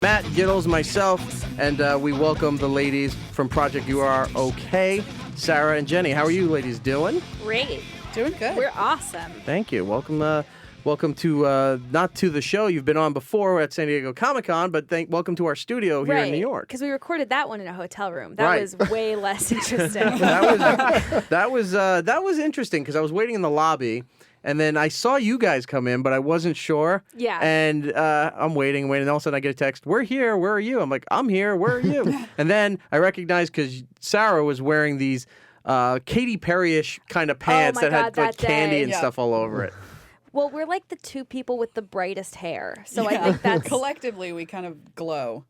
Matt, Giddles, myself, and we welcome the ladies from Project UROK, Sarah and Jenny. How are you ladies doing? Great. Doing good. We're awesome. Thank you. Welcome to, not to the show you've been on before at San Diego Comic-Con, but welcome to our studio here in New York. Because we recorded that one in a hotel room. That Right. was way less interesting. that was interesting because I was waiting in the lobby. And then I saw you guys come in, but I wasn't sure. Yeah. And I'm waiting. And all of a sudden I get a text, "We're here. Where are you?" I'm like, "I'm here. Where are you?" And then I recognized because Sarah was wearing these Katy Perry-ish kind of pants that had like candy and stuff all over it. Well, we're like the two people with the brightest hair. So I think that's... Collectively, we kind of glow.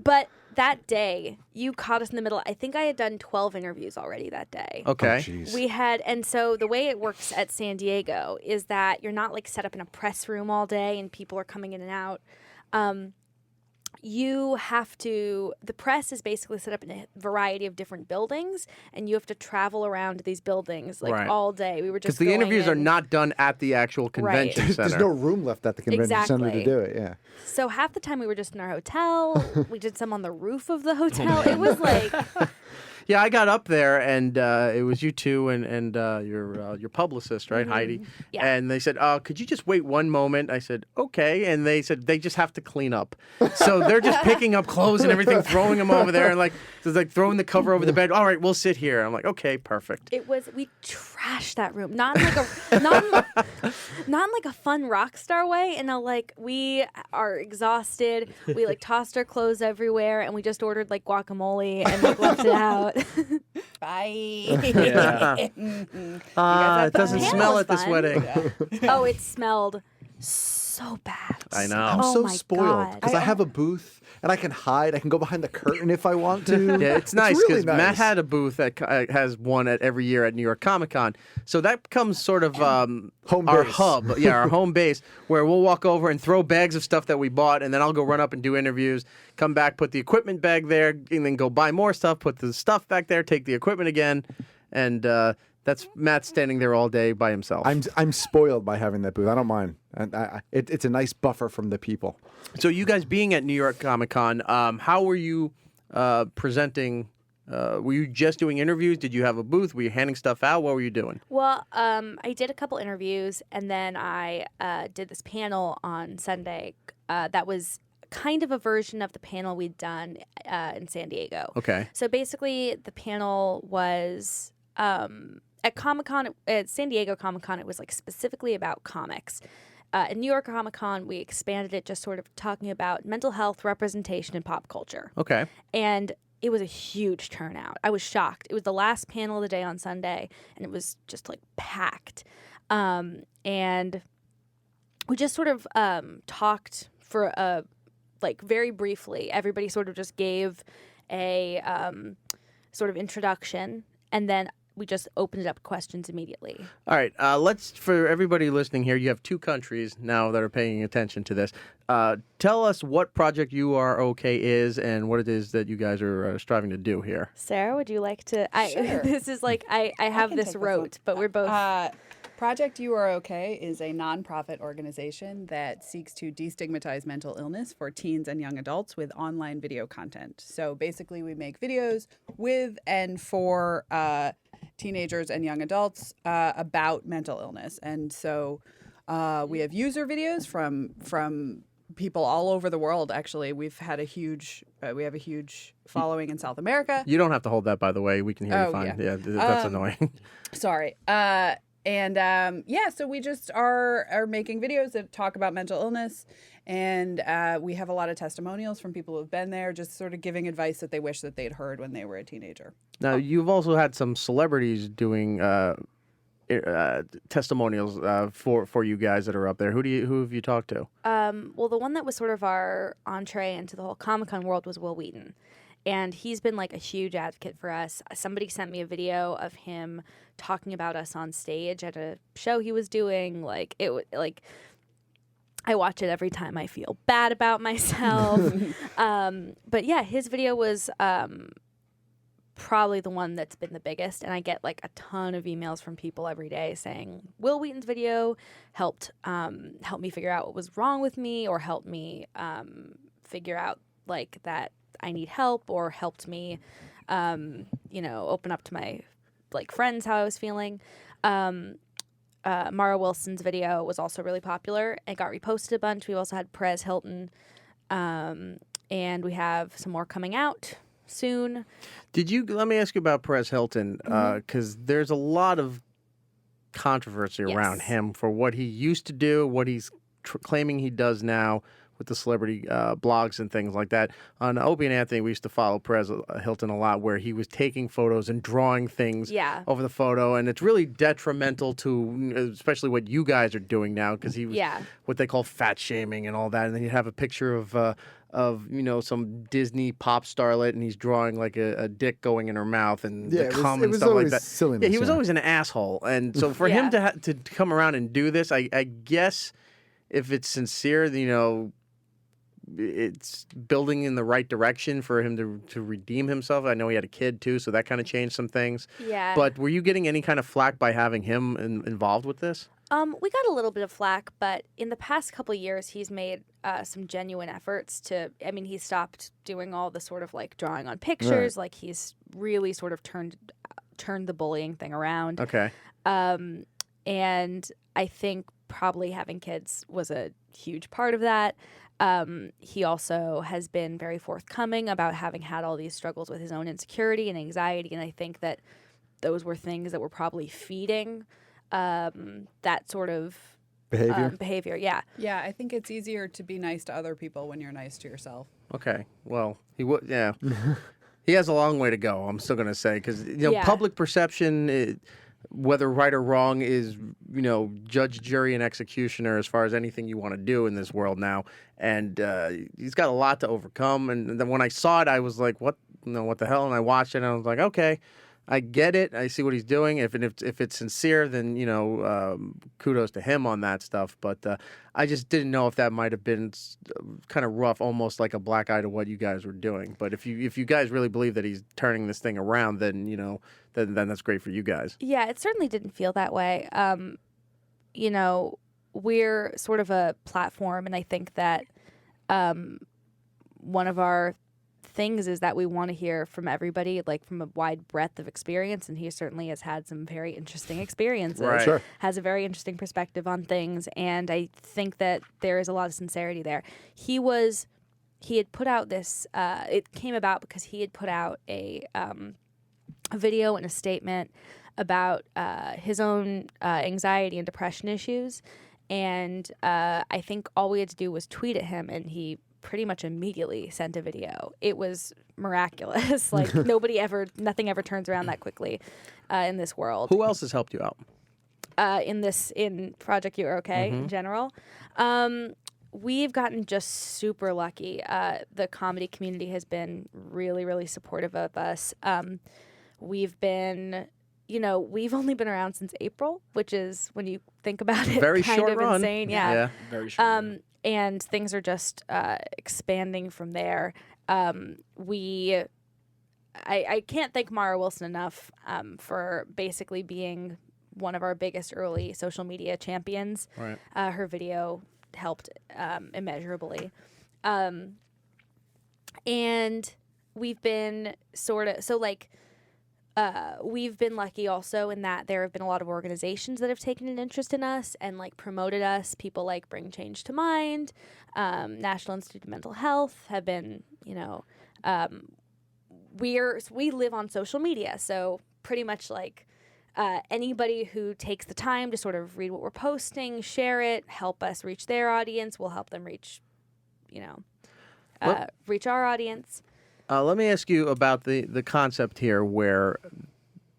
But that day, you caught us in the middle. I think I had done 12 interviews already that day. Okay. Oh, We had, and so the way it works at San Diego is that you're not like set up in a press room all day and people are coming in and out. You have to, the press is basically set up in a variety of different buildings, and you have to travel around these buildings like all day. We were just because the interviews are not done at the actual convention center. There's no room left at the convention center to do it. Yeah. So half the time we were just in our hotel. We did some on the roof of the hotel. It was like... Yeah, I got up there, and it was you two and your publicist, right, Heidi? Yeah. And they said, "Could you just wait one moment?" I said, "Okay." And they said they just have to clean up, so they're just picking up clothes and everything, throwing them over there, and like throwing the cover over the bed. All right, we'll sit here. I'm like, okay, perfect. It was, we trashed that room, not in like a not in like a fun rock star way. And like we are exhausted. We like tossed our clothes everywhere, and we just ordered like guacamole and like left it out. Bye. Yeah. It doesn't Panel smell was at this fun. wedding. Oh, it smelled so bad. I know. I'm Oh so my spoiled God. because I have a booth and I can hide. I can go behind the curtain if I want to. Yeah, it's nice because really Matt nice. had a booth that has one at every year at New York Comic-Con. So that becomes sort of Home our base. hub, our home base, where we'll walk over and throw bags of stuff that we bought, and then I'll go run up and do interviews, come back, put the equipment bag there, and then go buy more stuff, put the stuff back there, take the equipment again, and that's Matt standing there all day by himself. I'm spoiled by having that booth. I don't mind. And it's a nice buffer from the people. So you guys being at New York Comic-Con, how were you presenting? Were you just doing interviews? Did you have a booth? Were you handing stuff out? What were you doing? Well, I did a couple interviews, and then I did this panel on Sunday that was kind of a version of the panel we'd done in San Diego. Okay. So basically, the panel was at Comic-Con, at San Diego Comic-Con, it was like specifically about comics. In New York Comic-Con, we expanded it just sort of talking about mental health, representation, and pop culture. Okay. And it was a huge turnout. I was shocked. It was the last panel of the day on Sunday, and it was just like packed. And we just sort of talked for like very briefly. Everybody sort of just gave a sort of introduction, and then we just opened it up to questions immediately. All right. For everybody listening here, you have two countries now that are paying attention to this. Tell us what Project UROK is and what it is that you guys are striving to do here. Sarah, would you like to? Sure. This is like I have can this take this wrote, one. but we're both. Project UROK is a nonprofit organization that seeks to destigmatize mental illness for teens and young adults with online video content. So basically, we make videos with and for teenagers and young adults about mental illness. And so we have user videos from people all over the world. Actually, we have a huge following in South America. You don't have to hold that, by the way. We can hear you fine. Yeah, that's annoying. Sorry. So we just are making videos that talk about mental illness, and we have a lot of testimonials from people who have been there, just sort of giving advice that they wish that they'd heard when they were a teenager. Now, you've also had some celebrities doing testimonials for you guys that are up there. Who have you talked to? Well, the one that was sort of our entree into the whole Comic-Con world was Will Wheaton. And he's been like a huge advocate for us. Somebody sent me a video of him talking about us on stage at a show he was doing. Like I watch it every time I feel bad about myself. But yeah, his video was probably the one that's been the biggest, and I get like a ton of emails from people every day saying Will Wheaton's video helped me figure out what was wrong with me, or helped me figure out like that I need help, or helped me, open up to my like friends how I was feeling. Mara Wilson's video was also really popular. It got reposted a bunch. We also had Perez Hilton, and we have some more coming out soon. Let me ask you about Perez Hilton, because there's a lot of controversy around him for what he used to do, what he's claiming he does now with the celebrity blogs and things like that. On Opie and Anthony, we used to follow Perez Hilton a lot, where he was taking photos and drawing things over the photo, and it's really detrimental to especially what you guys are doing now, because he was what they call fat shaming and all that. And then you have a picture of some Disney pop starlet, and he's drawing like a dick going in her mouth and the cum and stuff like that. Silliness, he was always an asshole, and so for him to come around and do this, I guess if it's sincere, it's building in the right direction for him to redeem himself. I know he had a kid too, so that kind of changed some things. Yeah. But were you getting any kind of flack by having him involved with this? We got a little bit of flack, but in the past couple of years, he's made some genuine efforts to. I mean, he stopped doing all the sort of like drawing on pictures. Like he's really sort of turned the bullying thing around. Okay. And I think probably having kids was a huge part of that. He also has been very forthcoming about having had all these struggles with his own insecurity and anxiety, and I think that those were things that were probably feeding that sort of behavior. Yeah. Yeah, I think it's easier to be nice to other people when you're nice to yourself. Okay. Well, he would. Yeah. He has a long way to go. I'm still gonna say, because public perception, whether right or wrong, is judge, jury, and executioner as far as anything you want to do in this world now. And he's got a lot to overcome. And then when I saw it, I was like, what the hell? And I watched it, and I was like, okay, I get it. I see what he's doing. If it's sincere, then kudos to him on that stuff. But I just didn't know if that might have been kind of rough, almost like a black eye to what you guys were doing. But if you guys really believe that he's turning this thing around, then then that's great for you guys. Yeah, it certainly didn't feel that way. We're sort of a platform, and I think that one of our things is that we want to hear from everybody, like from a wide breadth of experience, and he certainly has had some very interesting experiences. Right. Sure. Has a very interesting perspective on things, and I think that there is a lot of sincerity there. He had put out this it came about because he had put out a video and a statement about his own anxiety and depression issues, and I think all we had to do was tweet at him, and he pretty much immediately sent a video. It was miraculous. Like nothing ever turns around that quickly in this world. Who else has helped you out? In Project UROK in general. We've gotten just super lucky. The comedy community has been really, really supportive of us. We've been, we've only been around since April, which is, when you think about it, very kind short of run. insane. Yeah. Very short. And things are just expanding from there. I can't thank Mara Wilson enough for basically being one of our biggest early social media champions. Right. Her video helped immeasurably. And we've been we've been lucky also in that there have been a lot of organizations that have taken an interest in us and like promoted us. People like Bring Change to Mind, National Institute of Mental Health have been, we live on social media. So pretty much like anybody who takes the time to sort of read what we're posting, share it, help us reach their audience, we'll help them reach, reach our audience. Let me ask you about the concept here, where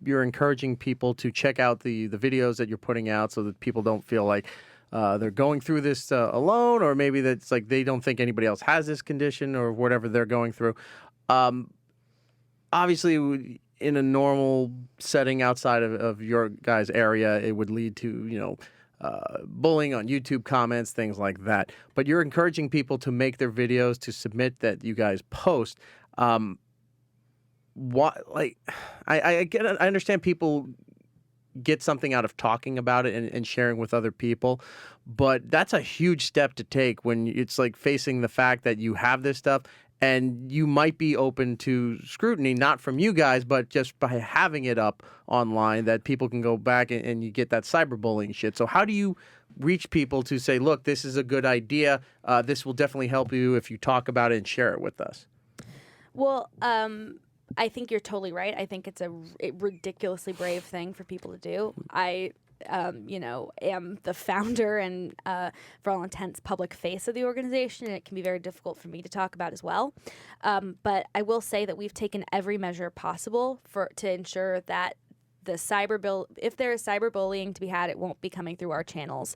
you're encouraging people to check out the videos that you're putting out, so that people don't feel like they're going through this alone, or maybe that's like they don't think anybody else has this condition or whatever they're going through. Obviously, in a normal setting outside of your guys' area, it would lead to bullying on YouTube comments, things like that. But you're encouraging people to make their videos, to submit that you guys post. I understand people get something out of talking about it and sharing with other people. But that's a huge step to take when it's like facing the fact that you have this stuff and you might be open to scrutiny, not from you guys, but just by having it up online that people can go back and you get that cyberbullying shit. So how do you reach people to say, look, this is a good idea. This will definitely help you if you talk about it and share it with us? Well, I think you're totally right. I think it's a ridiculously brave thing for people to do. I, am the founder and, for all intents, public face of the organization, and it can be very difficult for me to talk about as well. But I will say that we've taken every measure possible to ensure that if there is cyberbullying to be had, it won't be coming through our channels.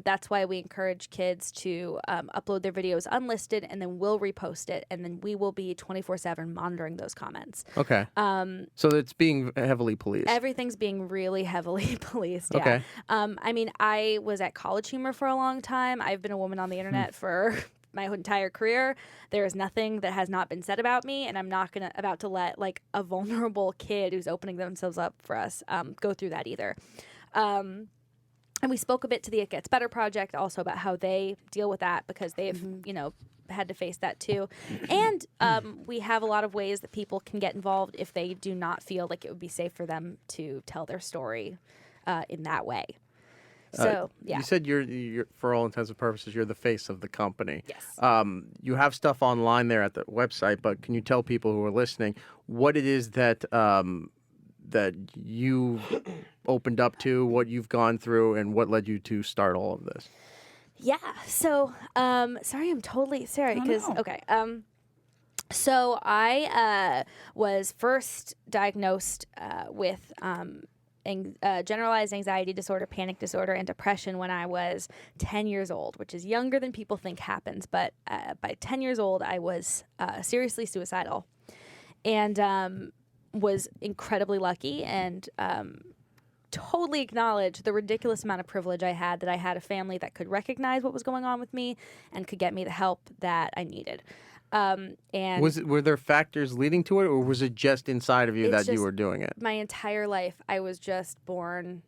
That's why we encourage kids to upload their videos unlisted, and then we'll repost it, and then we will be 24/7 monitoring those comments. Okay. So it's being heavily policed. Everything's being really heavily policed. Yeah. Okay. I was at College Humor for a long time. I've been a woman on the internet for my entire career. There is nothing that has not been said about me, and I'm not about to let like a vulnerable kid who's opening themselves up for us go through that either. And we spoke a bit to the It Gets Better Project also about how they deal with that, because they've had to face that too. And we have a lot of ways that people can get involved if they do not feel like it would be safe for them to tell their story in that way. So, yeah. You said you're, for all intents and purposes, you're the face of the company. Yes. You have stuff online there at the website, but can you tell people who are listening what it is that that you opened up to, what you've gone through, and what led you to start all of this? Yeah. So, sorry, I'm totally sorry because okay. So I was first diagnosed with generalized anxiety disorder, panic disorder, and depression when I was 10 years old, which is younger than people think happens. But by 10 years old, I was seriously suicidal, and was incredibly lucky and totally acknowledge the ridiculous amount of privilege I had, that I had a family that could recognize what was going on with me and could get me the help that I needed. And were there factors leading to it, or was it just inside of you that you were doing it? My entire life, I was just born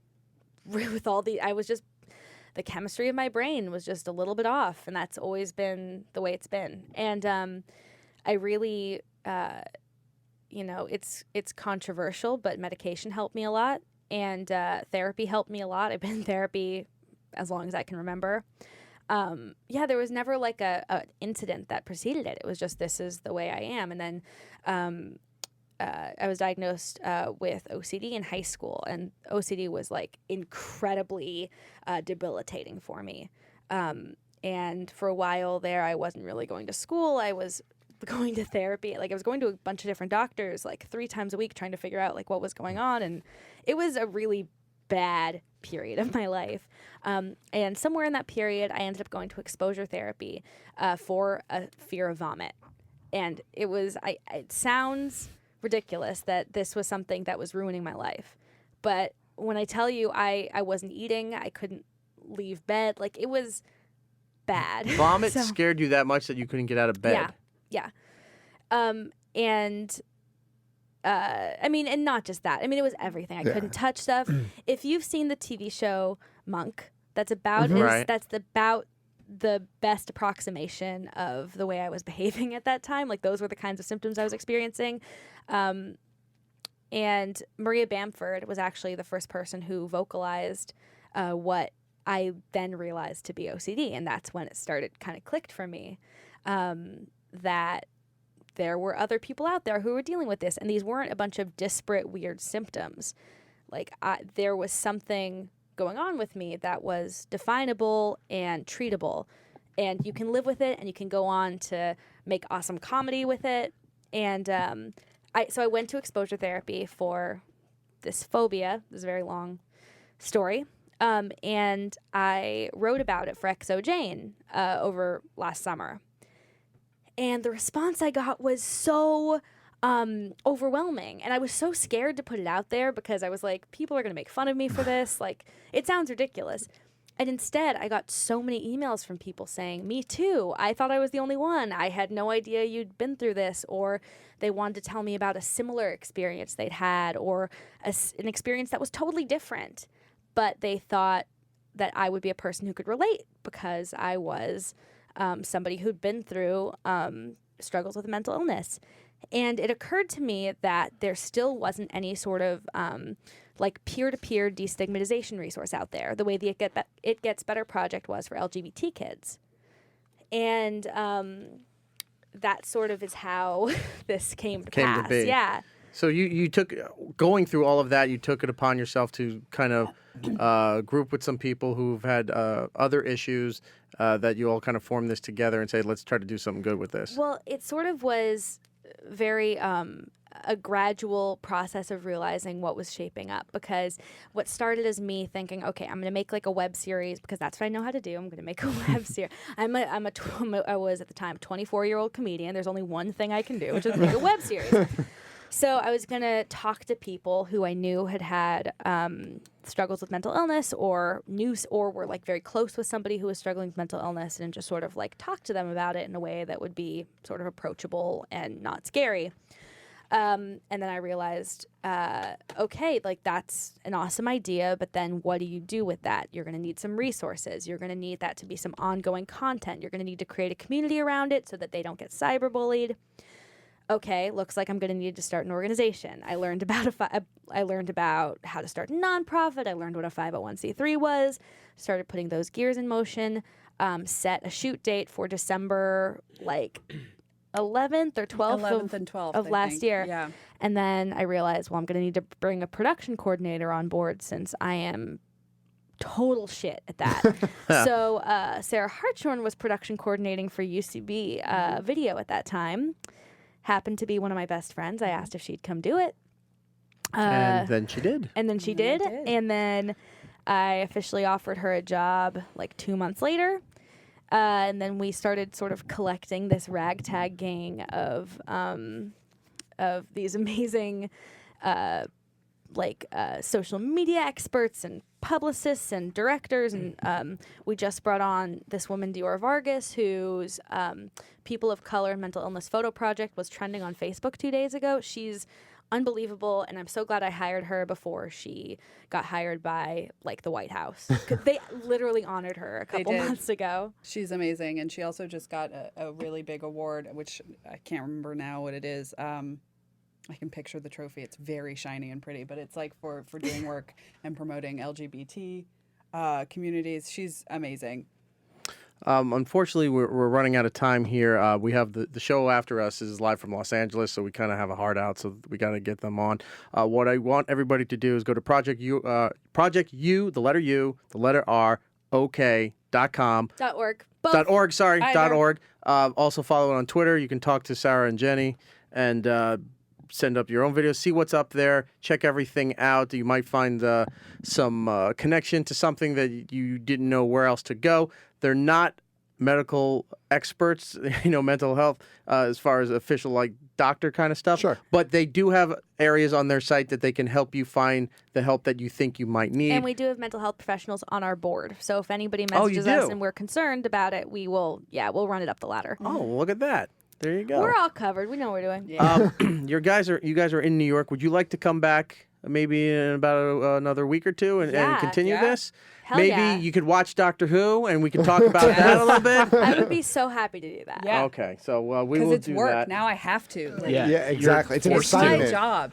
with the chemistry of my brain was just a little bit off, and that's always been the way it's been. And I really, it's controversial, but medication helped me a lot, and therapy helped me a lot. I've been in therapy as long as I can remember. There was never like a incident that preceded it. It was just, this is the way I am. And then I was diagnosed with OCD in high school, and OCD was like incredibly debilitating for me. And for a while there, I wasn't really going to school. I was going to therapy. Like, I was going to a bunch of different doctors like 3 times a week trying to figure out like what was going on. And it was a really bad period of my life. And somewhere in that period, I ended up going to exposure therapy for a fear of vomit. And it sounds ridiculous that this was something that was ruining my life. But when I tell you I wasn't eating, I couldn't leave bed, like, it was bad. Vomit scared you that much that you couldn't get out of bed? Yeah. And not just that. I mean, it was everything. I couldn't touch stuff. If you've seen the TV show Monk, that's about the best approximation of the way I was behaving at that time. Like, those were the kinds of symptoms I was experiencing. And Maria Bamford was actually the first person who vocalized what I then realized to be OCD, and that's when it started kind of clicked for me that there were other people out there who were dealing with this, and these weren't a bunch of disparate, weird symptoms. Like, there was something going on with me that was definable and treatable, and you can live with it, and you can go on to make awesome comedy with it. And I went to exposure therapy for this phobia. This is a very long story. And I wrote about it for XO Jane over last summer. And the response I got was so overwhelming. And I was so scared to put it out there because I was like, people are going to make fun of me for this. Like, it sounds ridiculous. And instead, I got so many emails from people saying, me too. I thought I was the only one. I had no idea you'd been through this. Or they wanted to tell me about a similar experience they'd had, or an experience that was totally different. But they thought that I would be a person who could relate because I was somebody who'd been through struggles with mental illness. And it occurred to me that there still wasn't any sort of like peer-to-peer destigmatization resource out there, the way the It Gets Better project was for LGBT kids. And that sort of is how this came to pass. Be. Yeah. So you took, going through all of that, you took it upon yourself to kind of group with some people who've had other issues that you all kind of formed this together and say, let's try to do something good with this. Well, it sort of was very a gradual process of realizing what was shaping up, because what started as me thinking, okay, I'm going to make like a web series because that's what I know how to do. I'm going to make a web series. I was at the time 24-year-old comedian. There's only one thing I can do, which is make a web series. So I was going to talk to people who I knew had struggles with mental illness, or were like very close with somebody who was struggling with mental illness, and just sort of like talk to them about it in a way that would be sort of approachable and not scary. And then I realized, okay, like that's an awesome idea, but then what do you do with that? You're going to need some resources. You're going to need that to be some ongoing content. You're going to need to create a community around it so that they don't get cyberbullied. Okay, looks like I'm going to need to start an organization. I learned about how to start a nonprofit. I learned what a 501c3 was. Started putting those gears in motion. Set a shoot date for December, like 11th or 12th of last year. Yeah. And then I realized, well, I'm going to need to bring a production coordinator on board since I am total shit at that. So Sarah Hartshorne was production coordinating for UCB video at that time. Happened to be one of my best friends. I asked if she'd come do it. And then she did. And then she did. And then I officially offered her a job like 2 months later. And then we started sort of collecting this ragtag gang of these amazing social media experts and publicists and directors. And we just brought on this woman, Diora Vargas, whose People of Color and Mental Illness photo project was trending on Facebook 2 days ago. She's unbelievable, and I'm so glad I hired her before she got hired by like the White House. They literally honored her a couple months ago. She's amazing, and she also just got a really big award, which I can't remember now what it is. I can picture the trophy. It's very shiny and pretty, but it's like for doing work and promoting LGBT communities. She's amazing. Unfortunately, we're running out of time here. We have the show after us is live from Los Angeles, so we kind of have a hard out, so we got to get them on. What I want everybody to do is go to Project U, the letter U, the letter R, OK.com. .org. .org, sorry, .org. Also follow it on Twitter. You can talk to Sarah and Jenny and send up your own videos, see what's up there, check everything out. You might find some connection to something that you didn't know where else to go. They're not medical experts, mental health, as far as official, like doctor kind of stuff. Sure. But they do have areas on their site that they can help you find the help that you think you might need. And we do have mental health professionals on our board. So if anybody messages us and we're concerned about it, we'll run it up the ladder. Oh, look at that. There you go. We're all covered. We know what we're doing. Yeah. You guys are in New York. Would you like to come back maybe in about another week or two and continue this? Hell maybe yeah. you could watch Doctor Who and we can talk about that a little bit. I would be so happy to do that. Yeah. Okay, so we will do that. Because it's work. Now I have to. Yeah, exactly. It's an It's my assignment. job.